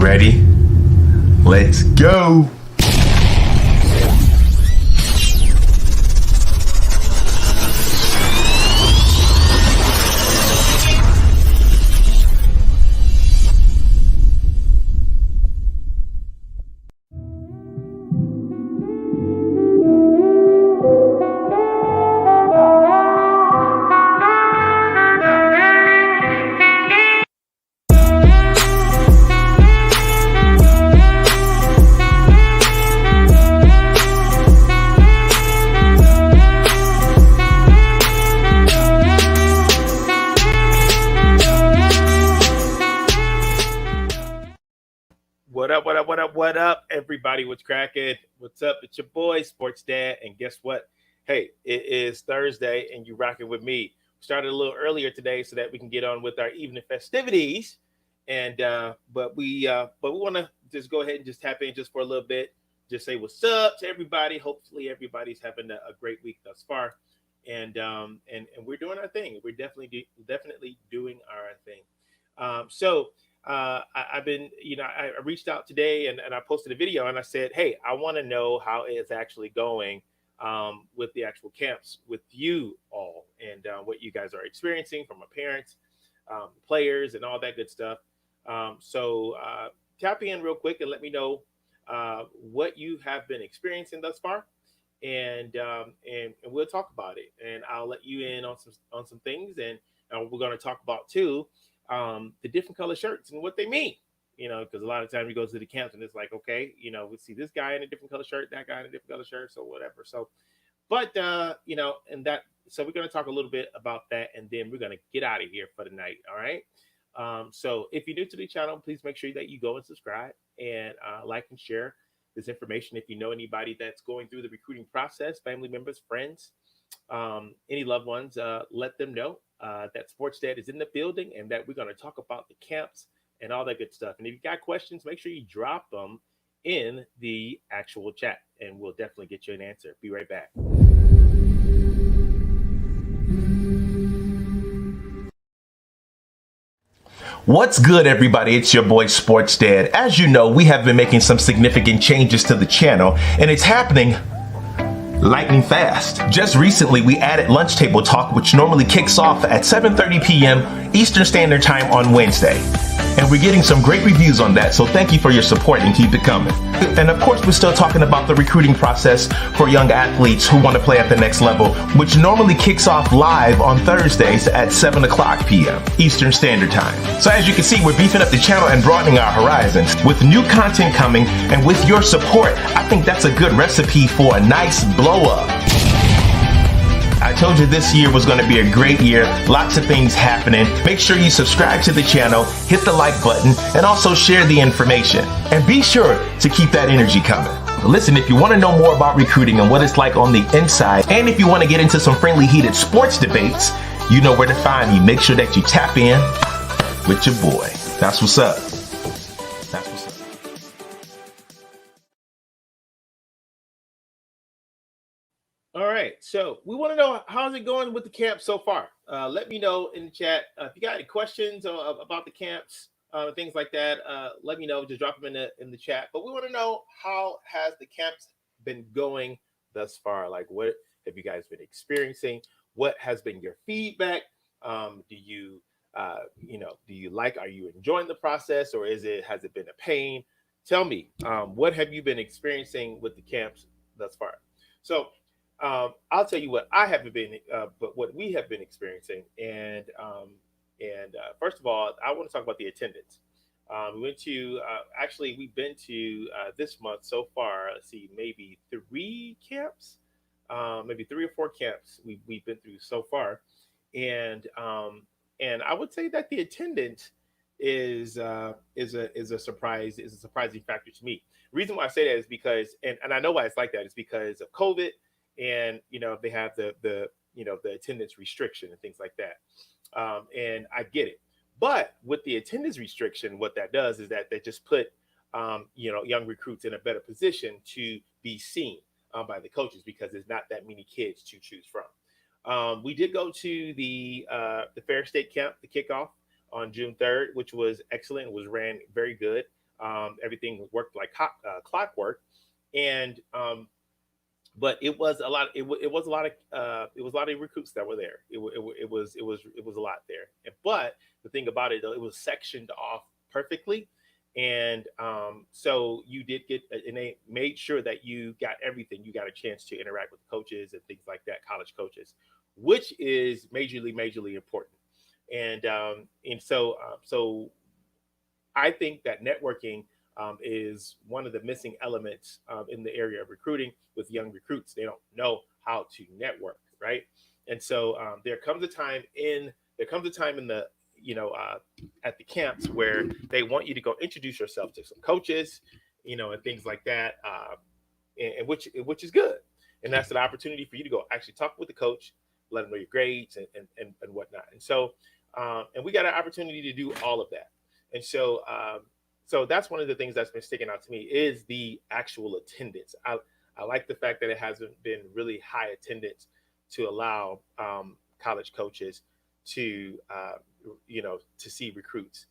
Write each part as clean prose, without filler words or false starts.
ready? Let's go. What up, everybody? What's cracking? What's up? It's your boy, Sports Dad. And guess what? Hey, it is Thursday, and you're rocking with me. Started a little earlier today so that we can get on with our evening festivities. And but we want to just go ahead and just tap in just for a little bit. Just say what's up to everybody. Hopefully, everybody's having a great week thus far. And we're doing our thing. We're definitely doing our thing. I've been, I reached out today and I posted a video and I said, hey, I want to know how it's actually going with the actual camps with you all and what you guys are experiencing from my parents, players, and all that good stuff. Tap in real quick and let me know what you have been experiencing thus far, and we'll talk about it. And I'll let you in on some things, and we're going to talk about too the different color shirts and what they mean. Because a lot of times you go to the camps and it's like, okay, we see this guy in a different color shirt, that guy in a different color shirt, so whatever. So we're going to talk a little bit about that, and then we're going to get out of here for the night. All right. So if you're new to the channel, please make sure that you go and subscribe and like and share this information. If you know anybody that's going through the recruiting process, family members, friends, any loved ones, let them know that Sports Dad is in the building and that we're going to talk about the camps and all that good stuff. And if you got questions, make sure you drop them in the actual chat and we'll definitely get you an answer. Be right back. What's good, everybody? It's your boy Sports Dad. As you know, we have been making some significant changes to the channel, and it's happening lightning fast. Just recently, we added Lunch Table Talk, which normally kicks off at 7:30 p.m. Eastern Standard Time on Wednesday. And we're getting some great reviews on that, so thank you for your support and keep it coming. And of course, we're still talking about the recruiting process for young athletes who want to play at the next level, which normally kicks off live on Thursdays at 7 o'clock p.m. Eastern Standard Time. So as you can see, we're beefing up the channel and broadening our horizons with new content coming, and with your support, I think that's a good recipe for a nice blow up. I told you this year was going to be a great year. Lots of things happening. Make sure you subscribe to the channel, hit the like button, and also share the information. And be sure to keep that energy coming. Listen, if you want to know more about recruiting and what it's like on the inside, and if you want to get into some friendly, heated sports debates, you know where to find me. Make sure that you tap in with your boy. That's what's up. That's what's up. All right, so we want to know how's it going with the camp so far. Let me know in the chat if you got any questions about the camps, things like that. Let me know. Just drop them in the chat. But we want to know, how has the camps been going thus far? Like, what have you guys been experiencing? What has been your feedback? Do you like? Are you enjoying the process, or has it been a pain? Tell me, what have you been experiencing with the camps thus far? So. I'll tell you what I haven't been, but what we have been experiencing. And first of all, I want to talk about the attendance. We went to, we've been to this month so far, let's see, maybe three camps, maybe 3 or 4 camps we've been through so far. And I would say that the attendance is a surprising factor to me. The reason why I say that is because, and I know why it's like that, is because of COVID. And they have the attendance restriction and things like that, and I get it. But with the attendance restriction, what that does is that they just put young recruits in a better position to be seen by the coaches, because there's not that many kids to choose from. We did go to the Fair State camp, the kickoff on June 3rd, which was excellent. It was ran very good. Everything worked like clockwork, and but it was a lot. It was a lot of it was a lot of recruits that were there. It was a lot there. But the thing about it though, it was sectioned off perfectly, and so you did get, and they made sure that you got everything. You got a chance to interact with coaches and things like that, college coaches, which is majorly important. And so I think that networking is one of the missing elements in the area of recruiting with young recruits. They don't know how to network, right? And so there comes a time in the at the camps where they want you to go introduce yourself to some coaches, and things like that, and which is good, and that's an opportunity for you to go actually talk with the coach, let them know your grades and whatnot. And so and we got an opportunity to do all of that. And so that's one of the things that's been sticking out to me is the actual attendance. I like the fact that it hasn't been really high attendance to allow college coaches to to see recruits,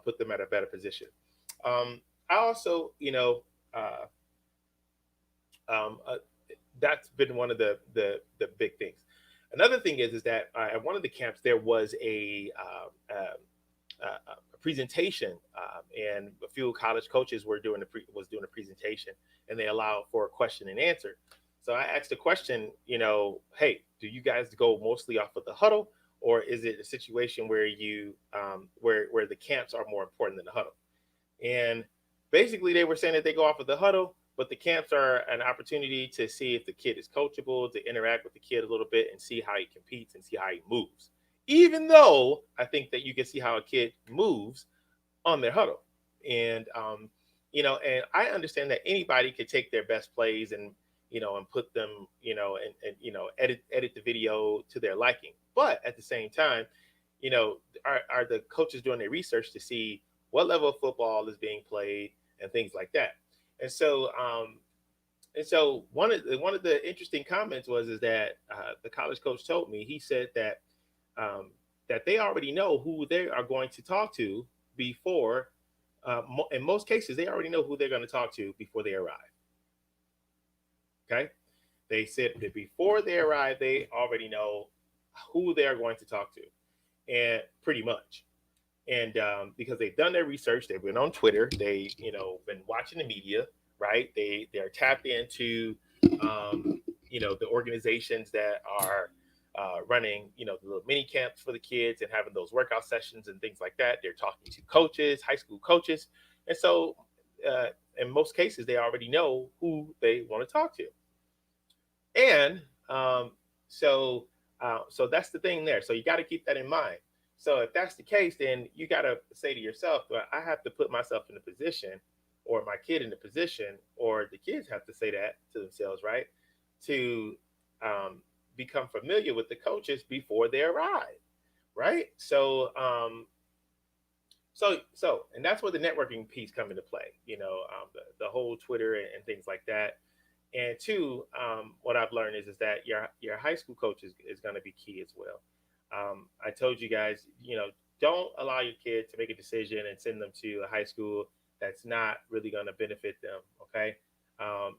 put them at a better position. I also, uh, um, uh, that's been one of the big things. Another thing is that at one of the camps there was a presentation, and a few college coaches were was doing a presentation, and they allowed for a question and answer. So I asked the question, hey, do you guys go mostly off of the huddle, or is it a situation where you where the camps are more important than the huddle? And basically, they were saying that they go off of the huddle, but the camps are an opportunity to see if the kid is coachable, to interact with the kid a little bit and see how he competes and see how he moves. Even though I think that you can see how a kid moves on their huddle, and and I understand that anybody could take their best plays and and put them, and edit the video to their liking. But at the same time, are the coaches doing their research to see what level of football is being played and things like that? And so, one of the interesting comments was is that the college coach told me, he said that they already know who they are going to talk to before. In most cases, they already know who they're going to talk to before they arrive. Okay, they said that before they arrive, they already know who they are going to talk to, and pretty much. And because they've done their research, they've been on Twitter, they been watching the media, right? They're tapped into the organizations that are running the little mini camps for the kids and having those workout sessions and things like that. They're talking to coaches, high school coaches, and so uh, in most cases they already know who they want to talk to. And so so that's the thing there. So you got to keep that in mind. So if that's the case, then you got to say to yourself, well, I have to put myself in a position, or my kid in a position, or the kids have to say that to themselves, right? To become familiar with the coaches before they arrive, right? And that's where the networking piece come into play. The whole Twitter and things like that. And two, what I've learned is that your high school coach is going to be key as well. I told you guys, don't allow your kid to make a decision and send them to a high school that's not really going to benefit them. Okay,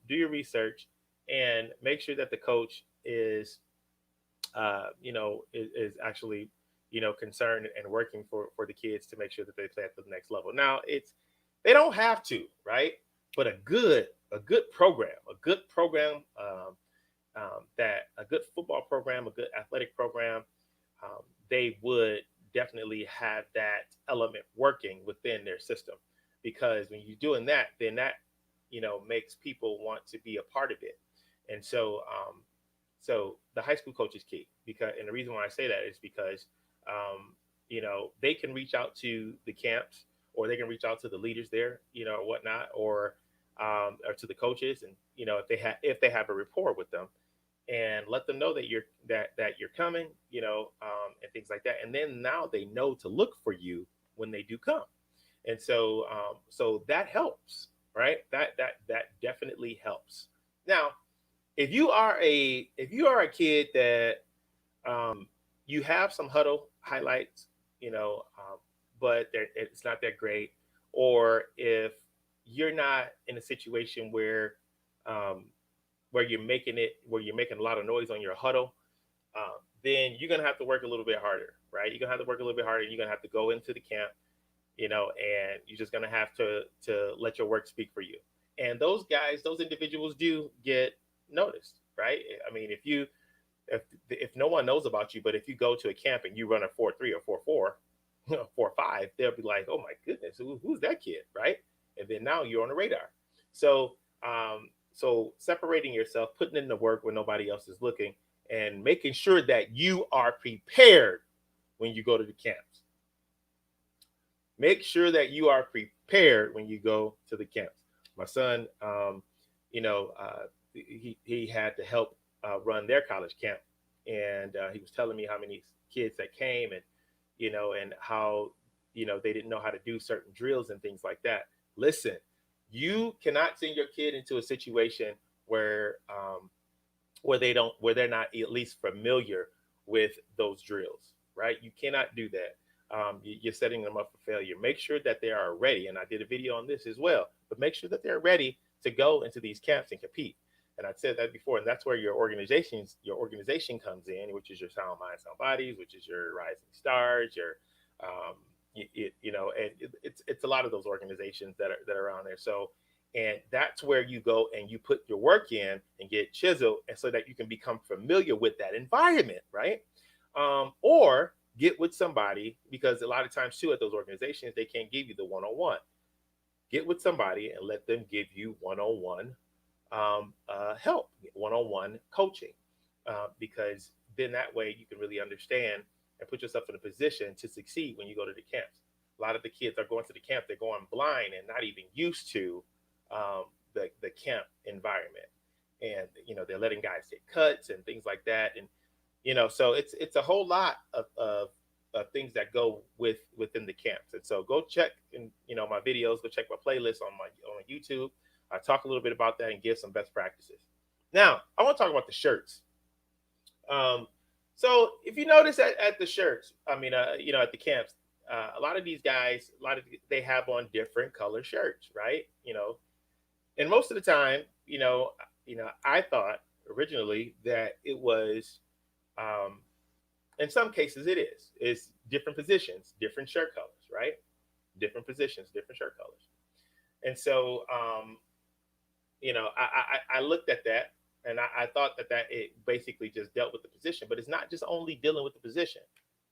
do your research and make sure that the coach is actually concerned and working for the kids to make sure that they play at the next level. Now they don't have to, right? But a good program, that a good football program, a good athletic program, they would definitely have that element working within their system, because when you're doing that, then that makes people want to be a part of it. And so the high school coach is key, because, and the reason why I say that is because they can reach out to the camps, or they can reach out to the leaders there, or whatnot, or to the coaches, and if they have a rapport with them, and let them know that you're coming, and things like that. And then now they know to look for you when they do come. And so that helps, right? That definitely helps. Now, if you are a kid that you have some huddle highlights, but it's not that great, or if you're not in a situation um, where you're making a lot of noise on your huddle, then you're gonna have to work a little bit harder, right? You're gonna have to work a little bit harder. You're gonna have to go into the camp, and you're just gonna have to let your work speak for you. And those guys, those individuals do get noticed, right? I mean, if no one knows about you, but if you go to a camp and you run a 4.3 or 4.4, 4.5, they'll be like, "Oh my goodness, who's that kid?" Right? And then now you're on the radar. So, so separating yourself, putting in the work when nobody else is looking, and making sure that you are prepared when you go to the camps. Make sure that you are prepared when you go to the camps. My son, you know, he had to help run their college camp, and he was telling me how many kids that came, and and how they didn't know how to do certain drills and things like that. Listen, you cannot send your kid into a situation where they're not at least familiar with those drills, right? You cannot do that. You're setting them up for failure. Make sure that they are ready, and I did a video on this as well. But make sure that they're ready to go into these camps and compete. And I said that before, and that's where your organization comes in, which is your Sound Mind, Sound Bodies, which is your Rising Stars, your and it's a lot of those organizations that are around there. So, and that's where you go and you put your work in and get chiseled, and so that you can become familiar with that environment, right? Or get with somebody, because a lot of times too at those organizations they can't give you the one-on-one. Get with somebody and let them give you one-on-one help, one-on-one coaching, because then that way you can really understand and put yourself in a position to succeed when you go to the camps. A lot of the kids are going to the camp, they're going blind and not even used to the camp environment, and they're letting guys take cuts and things like that, and so it's a whole lot of things that go within the camps. And so go check in my videos, go check my playlist on YouTube. I talk a little bit about that and give some best practices. Now I want to talk about the shirts. So if you notice at the shirts, I mean, at the camps, a lot of these guys, they have on different color shirts, right? And most of the time, I thought originally that it was, in some cases, it's different positions, different shirt colors, right? Different positions, different shirt colors. And so, I looked at that, and I thought that it basically just dealt with the position, but it's not just only dealing with the position.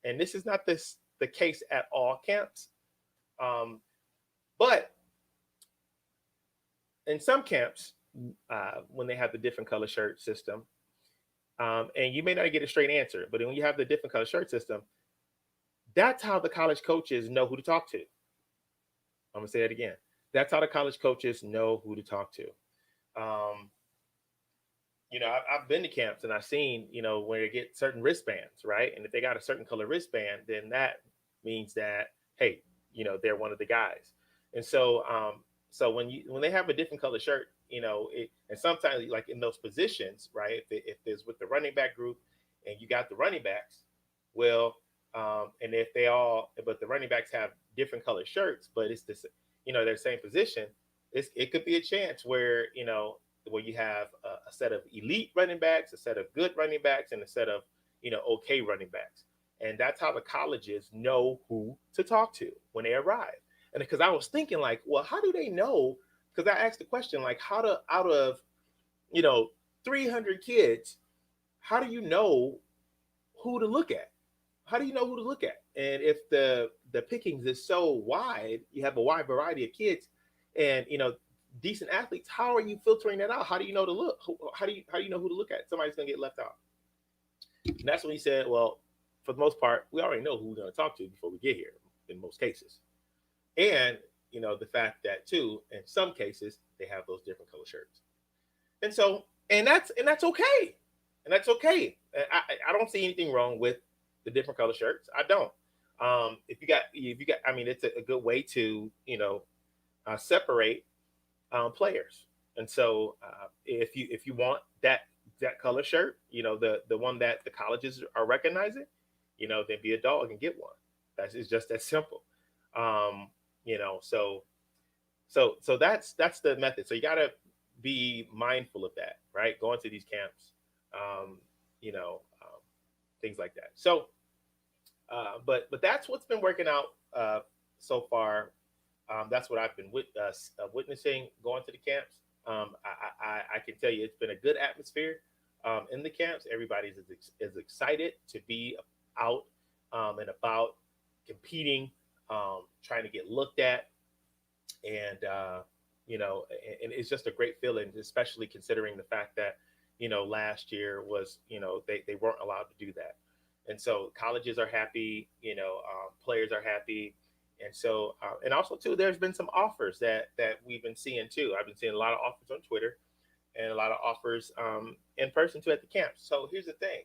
And this is not the case at all camps. But in some camps, when they have the different color shirt system, and you may not get a straight answer, but when you have the different color shirt system, that's how the college coaches know who to talk to. I'm gonna say it again. That's how the college coaches know who to talk to. Um, I've been to camps and I've seen, where they get certain wristbands, right? And if they got a certain color wristband, then that means that, hey, they're one of the guys. And so, so when they have a different color shirt, and sometimes like in those positions, right? If there's with the running back group and you got the running backs, well, and if but the running backs have different color shirts, but it's this, they're the same position, it could be a chance where you have a set of elite running backs, a set of good running backs, and a set of okay running backs. And that's how the colleges know who to talk to when they arrive. And because I was thinking like, well, how do they know? Because I asked the question like, out of 300 kids, how do you know who to look at? How do you know who to look at? And if the pickings is so wide, you have a wide variety of kids, and decent athletes, how are you filtering that out? How do you know to look? How do you know who to look at? Somebody's gonna get left out. And that's when he said, well, for the most part, we already know who we're gonna talk to before we get here in most cases. And the fact that too, in some cases, they have those different color shirts. And so, and that's okay. And that's okay. I don't see anything wrong with the different color shirts. I don't. If you got, I mean, it's a good way to, separate players. And so, if you want that color shirt, the one that the colleges are recognizing, then be a dog and get one. It's just that simple. So that's the method. So you got to be mindful of that, right? Going to these camps, um, you know, things like that. So, but that's what's been working out so far. That's what I've been witnessing going to the camps. I can tell you it's been a good atmosphere in the camps. Everybody's is excited to be out and about competing, trying to get looked at, and and it's just a great feeling, especially considering the fact that last year was they weren't allowed to do that, and so colleges are happy, players are happy, and so and also too, there's been some offers that we've been seeing too. I've been seeing a lot of offers on Twitter and a lot of offers in person too at the camp. So here's the thing,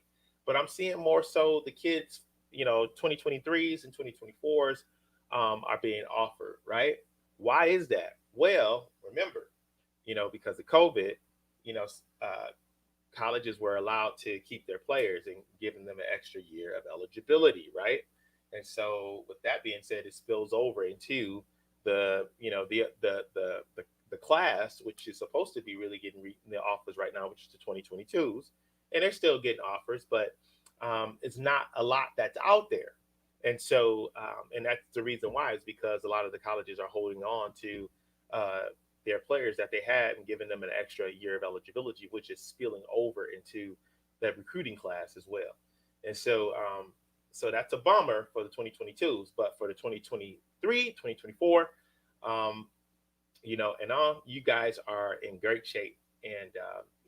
but I'm seeing more so the kids, 2023s and 2024s are being offered, right? Why is that? Well, remember, because of COVID, you know, uh, colleges were allowed to keep their players and giving them an extra year of eligibility, right? And so, with that being said, it spills over into the class, which is supposed to be really getting the offers right now, which is the 2022s, and they're still getting offers, but it's not a lot that's out there. And so, and that's the reason why is because a lot of the colleges are holding on to uh, their players that they had and giving them an extra year of eligibility, which is spilling over into that recruiting class as well. And so, so that's a bummer for the 2022s, but for the 2023, 2024, um, and all you guys are in great shape. And,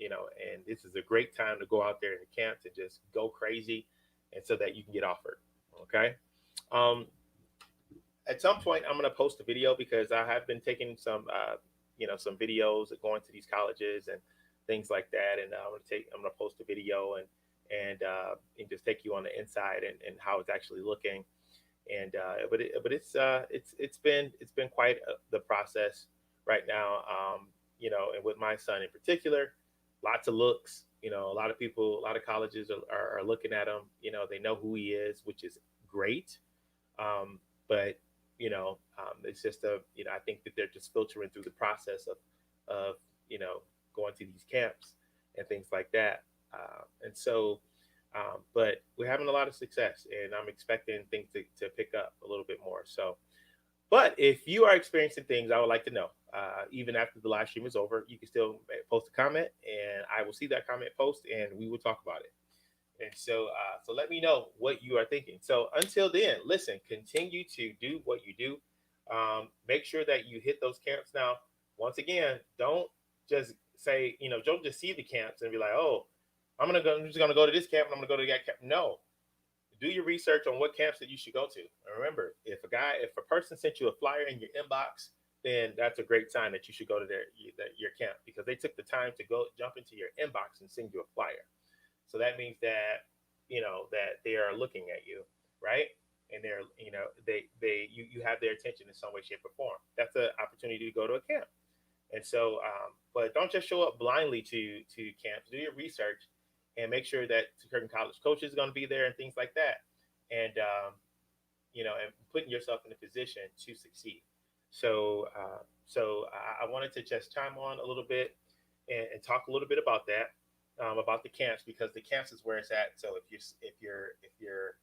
and this is a great time to go out there in the camp to just go crazy and so that you can get offered. Okay. Um, at some point, I'm going to post a video because I have been taking some videos of going to these colleges and things like that. And I'm going to post a video and just take you on the inside and how it's actually looking. And it's been quite the process right now. And with my son in particular, lots of looks. A lot of people, a lot of colleges are looking at him. They know who he is, which is great. But it's just I think that they're just filtering through the process of going to these camps and things like that. And so, but we're having a lot of success, and I'm expecting things to pick up a little bit more. So, but if you are experiencing things, I would like to know. Even after the live stream is over, you can still post a comment, and I will see that comment post, and we will talk about it. And so, so let me know what you are thinking. So until then, listen, continue to do what you do. Make sure that you hit those camps. Now, once again, don't just say, don't just see the camps and be like, oh, I'm just gonna go to this camp and I'm gonna go to that camp. No, do your research on what camps that you should go to. And remember, if a person sent you a flyer in your inbox, then that's a great sign that you should go to your camp, because they took the time to go jump into your inbox and send you a flyer. So that means that that they are looking at you, right? And they're you have their attention in some way, shape, or form. That's an opportunity to go to a camp. And so, but don't just show up blindly to camps. Do your research and make sure that certain college coaches are going to be there and things like that. And and putting yourself in a position to succeed. So, I wanted to just chime on a little bit and talk a little bit about that, about the camps, because the camps is where it's at. So if you're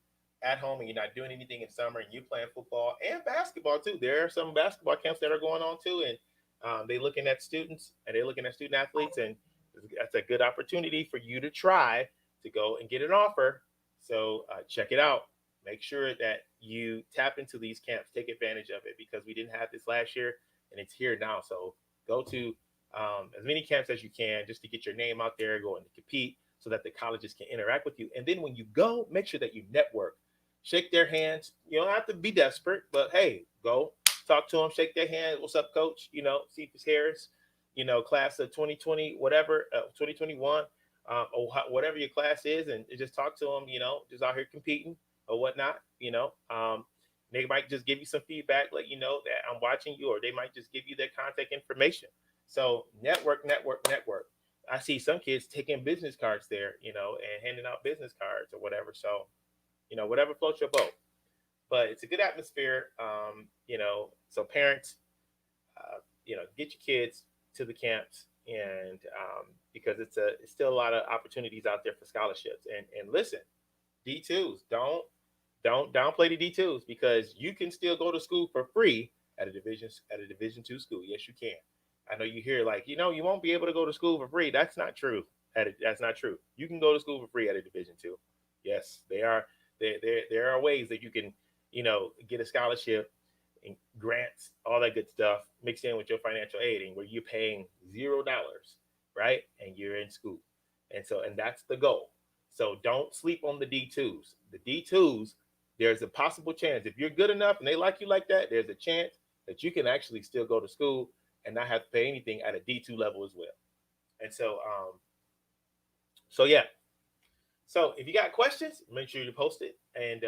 at home and you're not doing anything in summer and you're playing football and basketball too, there are some basketball camps that are going on too, and they're looking at students and they're looking at student athletes, and that's a good opportunity for you to try to go and get an offer. So check it out. Make sure that you tap into these camps, take advantage of it, because we didn't have this last year and it's here now. So go to as many camps as you can just to get your name out there, go and compete so that the colleges can interact with you. And then when you go, make sure that you network, shake their hands. You don't have to be desperate, but hey, go talk to them, shake their hand. What's up, coach? Cephas Harris, class of 2020, whatever, 2021, or whatever your class is, and just talk to them, just out here competing or whatnot, they might just give you some feedback, let you know that I'm watching you, or they might just give you their contact information. So network. I see some kids taking business cards there, and handing out business cards or whatever. So, whatever floats your boat. but it's a good atmosphere. So parents, get your kids to the camps, and because it's still a lot of opportunities out there for scholarships. And listen, D2s, don't downplay the D2s, because you can still go to school for free at a Division II school. Yes, you can. I know you hear like, you won't be able to go to school for free. That's not true. That's not true. You can go to school for free at a Division II. Yes, they are. There are ways that you can, get a scholarship and grants, all that good stuff mixed in with your financial aid, where you're paying $0, right? And you're in school. And that's the goal. So don't sleep on the D2s. The D2s, there's a possible chance, if you're good enough and they like you like that, there's a chance that you can actually still go to school and not have to pay anything at a D2 level as well. And so yeah. So if you got questions, make sure you post it. And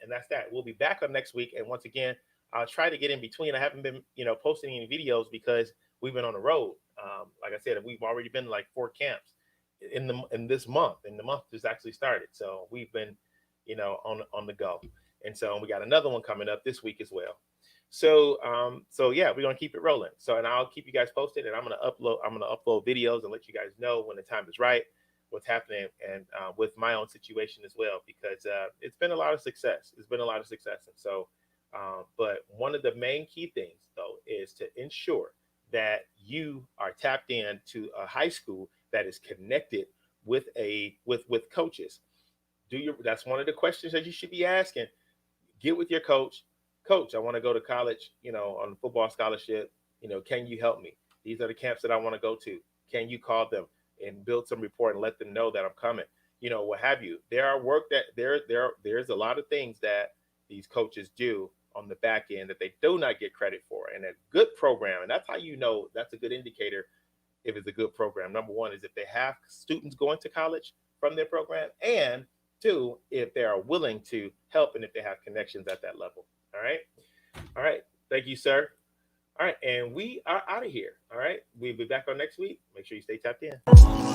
that's that. We'll be back on next week. And once again, I'll try to get in between. I haven't been, posting any videos because we've been on the road. Like I said, we've already been to like 4 camps in this month, and the month just actually started. So we've been, on the go. And so we got another one coming up this week as well. So yeah, we're going to keep it rolling. So, and I'll keep you guys posted, and I'm going to upload videos and let you guys know when the time is right, what's happening, and with my own situation as well, because it's been a lot of success. And so, but one of the main key things though is to ensure that you are tapped in to a high school that is connected with coaches. That's one of the questions that you should be asking. Get with your coach. Coach, I want to go to college, on a football scholarship. Can you help me? These are the camps that I want to go to. Can you call them and build some rapport and let them know that I'm coming? What have you. There's a lot of things that these coaches do on the back end that they do not get credit for. And a good program, and that's how that's a good indicator if it's a good program. Number one is if they have students going to college from their program, and 2, if they are willing to help and if they have connections at that level. All right. Thank you, sir. All right. And we are out of here. All right. We'll be back on next week. Make sure you stay tapped in.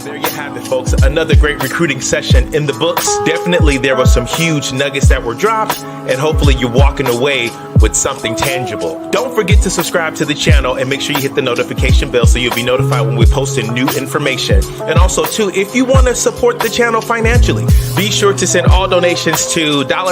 There you have it, folks. Another great recruiting session in the books. Definitely there were some huge nuggets that were dropped, and hopefully you're walking away with something tangible. Don't forget to subscribe to the channel and make sure you hit the notification bell so you'll be notified when we post new information. And also, too, if you want to support the channel financially, be sure to send all donations to